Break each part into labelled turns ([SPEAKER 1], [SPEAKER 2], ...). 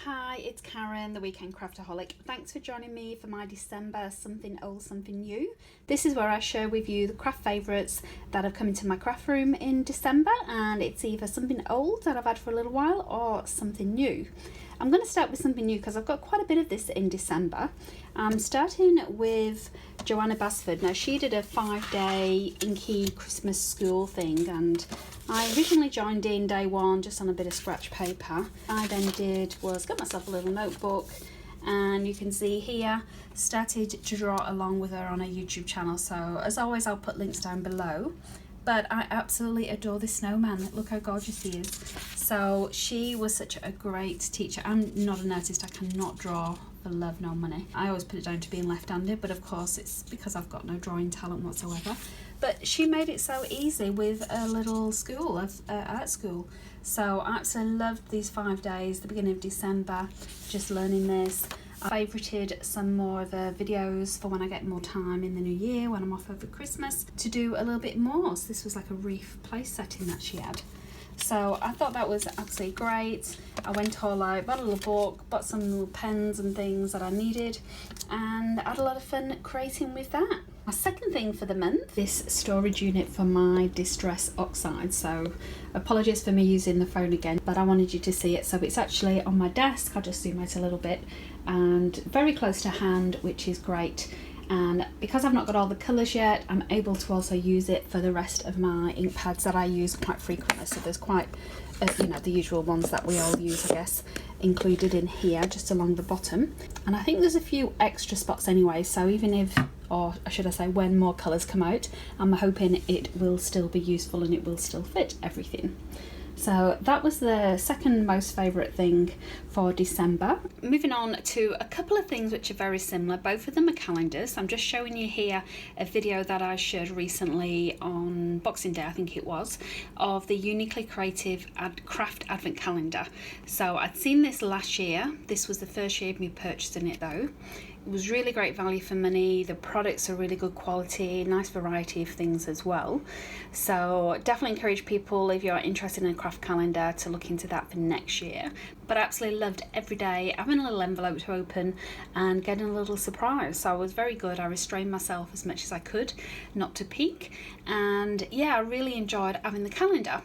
[SPEAKER 1] Hi, it's Karen, the Weekend Craftaholic. Thanks for joining me for my December Something Old, Something New. This is where I share with you the craft favourites that have come into my craft room in December, and it's either something old that I've had for a little while or something new. I'm going to start with something new because I've got quite a bit of this in December. I'm starting with Joanna Basford. Now, she did a 5-day inky Christmas school thing, and I originally joined in day one just on a bit of scratch paper. I then got myself a little notebook, and you can see here, started to draw along with her on her YouTube channel. So as always, I'll put links down below. But I absolutely adore this snowman. Look how gorgeous he is. So she was such a great teacher. I'm not an artist, I cannot draw for love nor money. I always put it down to being left-handed, but of course it's because I've got no drawing talent whatsoever. But she made it so easy with a little school, art school. So I absolutely loved these 5 days, the beginning of December, just learning this. I favourited some more of the videos for when I get more time in the new year, when I'm off over Christmas, to do a little bit more. So this was like a reef place setting that she had. So I thought that was absolutely great. I went all out, bought a little book, bought some little pens and things that I needed, and I had a lot of fun creating with that. My second thing for the month, this storage unit for my Distress OXIDE. So apologies for me using the phone again, but I wanted you to see it. So it's actually on my desk. I'll just zoom out a little bit, and very close to hand, which is great. And because I've not got all the colours yet, I'm able to also use it for the rest of my ink pads that I use quite frequently. So there's quite, the usual ones that we all use, I guess, included in here, just along the bottom. And I think there's a few extra spots anyway, so even if, or should I say when more colours come out, I'm hoping it will still be useful and it will still fit everything. So that was the second most favourite thing for December. Moving on to a couple of things which are very similar. Both of them are calendars. I'm just showing you here a video that I shared recently on Boxing Day, I think it was, of the Uniquely Creative Craft Advent Calendar. So I'd seen this last year. This was the first year of me purchasing it though. It was really great value for money. The products are really good quality, nice variety of things as well. So definitely encourage people, if you're interested in a craft calendar, to look into that for next year. But I absolutely loved every day having a little envelope to open and getting a little surprise. So I was very good. I restrained myself as much as I could not to peek. And yeah, I really enjoyed having the calendar.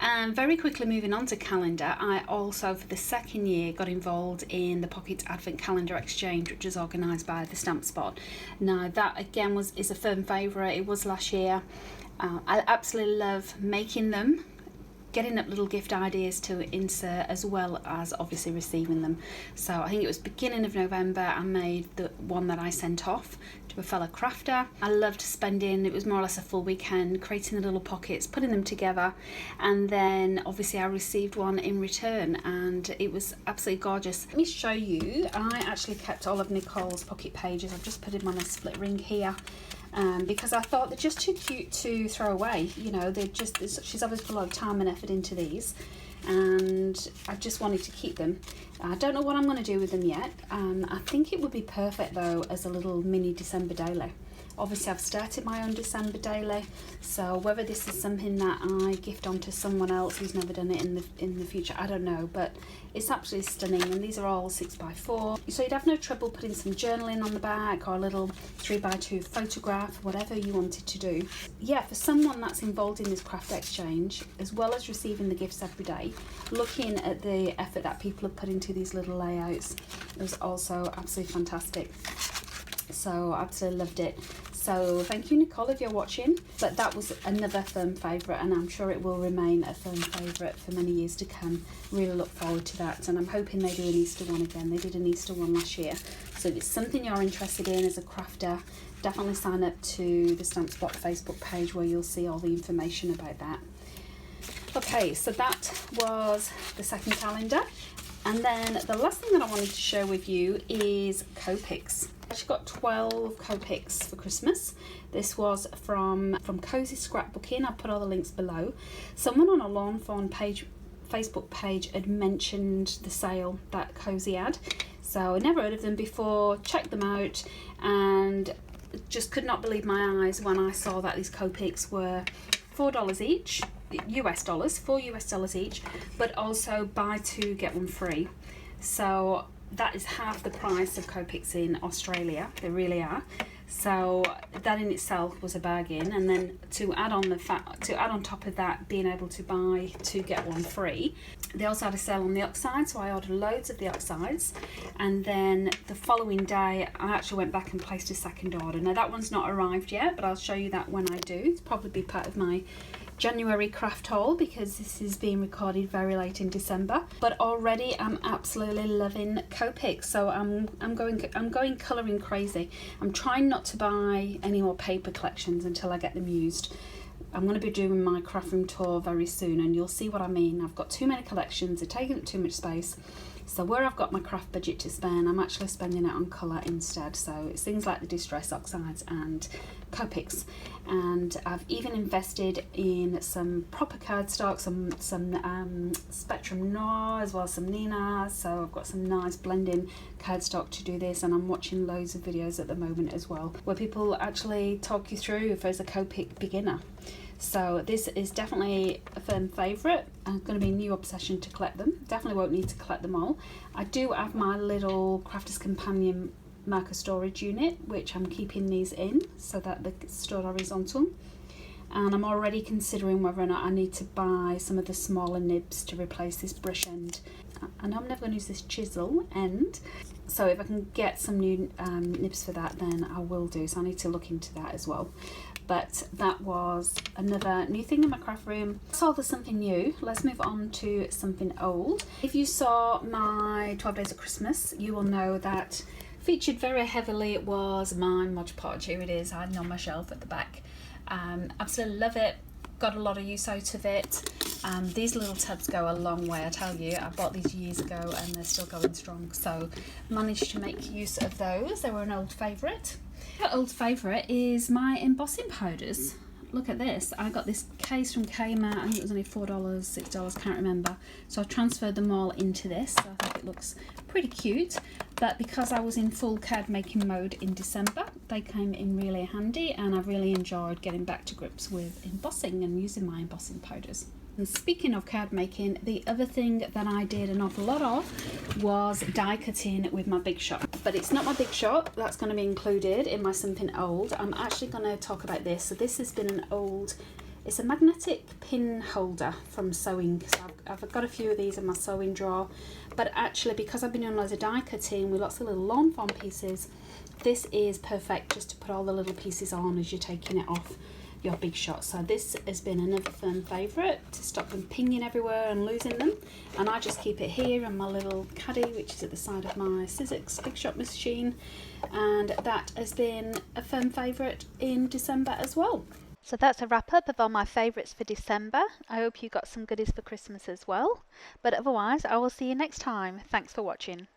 [SPEAKER 1] And very quickly moving on to calendar, I also for the second year got involved in the Pocket Advent Calendar Exchange, which is organised by the Stamp Spot. Now that again is a firm favourite. It was last year. I absolutely love making them, getting up little gift ideas to insert, as well as obviously receiving them. So I think it was beginning of November I made the one that I sent off to a fellow crafter. I loved spending, it was more or less a full weekend, creating the little pockets, putting them together, and then obviously I received one in return, and it was absolutely gorgeous. Let me show you. I actually kept all of Nicole's pocket pages. I've just put them on a split ring here. Because I thought they're just too cute to throw away. You know, she's obviously put a lot of time and effort into these, and I just wanted to keep them. I don't know what I'm going to do with them yet. I think it would be perfect though as a little mini December daily. Obviously I've started my own December daily, so whether this is something that I gift on to someone else who's never done it in the future, I don't know, but it's absolutely stunning. And these are all 6x4, so you'd have no trouble putting some journaling on the back, or a little 3x2 photograph, whatever you wanted to do. Yeah, for someone that's involved in this craft exchange, as well as receiving the gifts every day, looking at the effort that people have put into these little layouts, it was also absolutely fantastic. So I absolutely loved it. So thank you, Nicole, if you're watching. But that was another firm favourite, and I'm sure it will remain a firm favourite for many years to come. Really look forward to that, and I'm hoping they do an Easter one again. They did an Easter one last year. So if it's something you're interested in as a crafter, definitely sign up to the Stamp Spot Facebook page, where you'll see all the information about that. Okay, so that was the second calendar. And then the last thing that I wanted to share with you is Copics. I actually got 12 Copics for Christmas. This was from Cozy Scrapbooking. I'll put all the links below. Someone on a Lawn Fawn Facebook page had mentioned the sale that Cozy had. So I never heard of them before, checked them out, and just could not believe my eyes when I saw that these Copics were $4 each. $4 US each, but also buy two get one free. So that is half the price of Copics in Australia. They really are. So that in itself was a bargain, and then to add on top of that, being able to buy 2 get 1 free. They also had a sale on the OXIDE, so I ordered loads of the OXIDEs, and then the following day I actually went back and placed a second order. Now that one's not arrived yet, but I'll show you that when I do. It's probably be part of my January craft haul, because this is being recorded very late in December. But already I'm absolutely loving Copics, so I'm going colouring crazy. I'm trying not to buy any more paper collections until I get them used. I'm going to be doing my craft room tour very soon, and you'll see what I mean. I've got too many collections, they're taking up too much space. So where I've got my craft budget to spend, I'm actually spending it on colour instead. So it's things like the Distress OXIDEs and Copics. And I've even invested in some proper cardstock, some Spectrum Noir, as well as some Nina. So I've got some nice blending cardstock to do this, and I'm watching loads of videos at the moment as well, where people actually talk you through if there's a Copic beginner. So this is definitely a firm favourite. I'm going to be a new obsession to collect them. Definitely won't need to collect them all. I do have my little Crafter's Companion marker storage unit, which I'm keeping these in so that they're stored horizontal. And I'm already considering whether or not I need to buy some of the smaller nibs to replace this brush end. I know I'm never going to use this chisel end, so if I can get some new nibs for that, then I will do. So I need to look into that as well. But that was another new thing in my craft room. So there's something new. Let's move on to something old. If you saw my 12 Days of Christmas, you will know that featured very heavily was my Mod Podge. Here it is, hiding on my shelf at the back. Absolutely love it. Got a lot of use out of it. These little tubs go a long way, I tell you. I bought these years ago and they're still going strong, so managed to make use of those. They were an old favourite. Another old favourite is my embossing powders. Look at this. I got this case from Kmart. I think it was only $4, $6, can't remember. So I transferred them all into this. So I think it looks pretty cute. But because I was in full card making mode in December, they came in really handy, and I've really enjoyed getting back to grips with embossing and using my embossing powders. And speaking of card making, the other thing that I did an awful lot of was die cutting with my Big Shot. But it's not my Big Shot, that's going to be included in my something old. I'm actually going to talk about this. So this has been an old, it's a magnetic pin holder from sewing. So I've got a few of these in my sewing drawer. But actually, because I've been doing loads of die cutting with lots of little lawn form pieces, this is perfect just to put all the little pieces on as you're taking it off your Big Shot. So this has been another firm favourite to stop them pinging everywhere and losing them. And I just keep it here in my little caddy, which is at the side of my Sizzix Big Shot machine. And that has been a firm favourite in December as well. So that's a wrap up of all my favourites for December. I hope you got some goodies for Christmas as well. But otherwise, I will see you next time. Thanks for watching.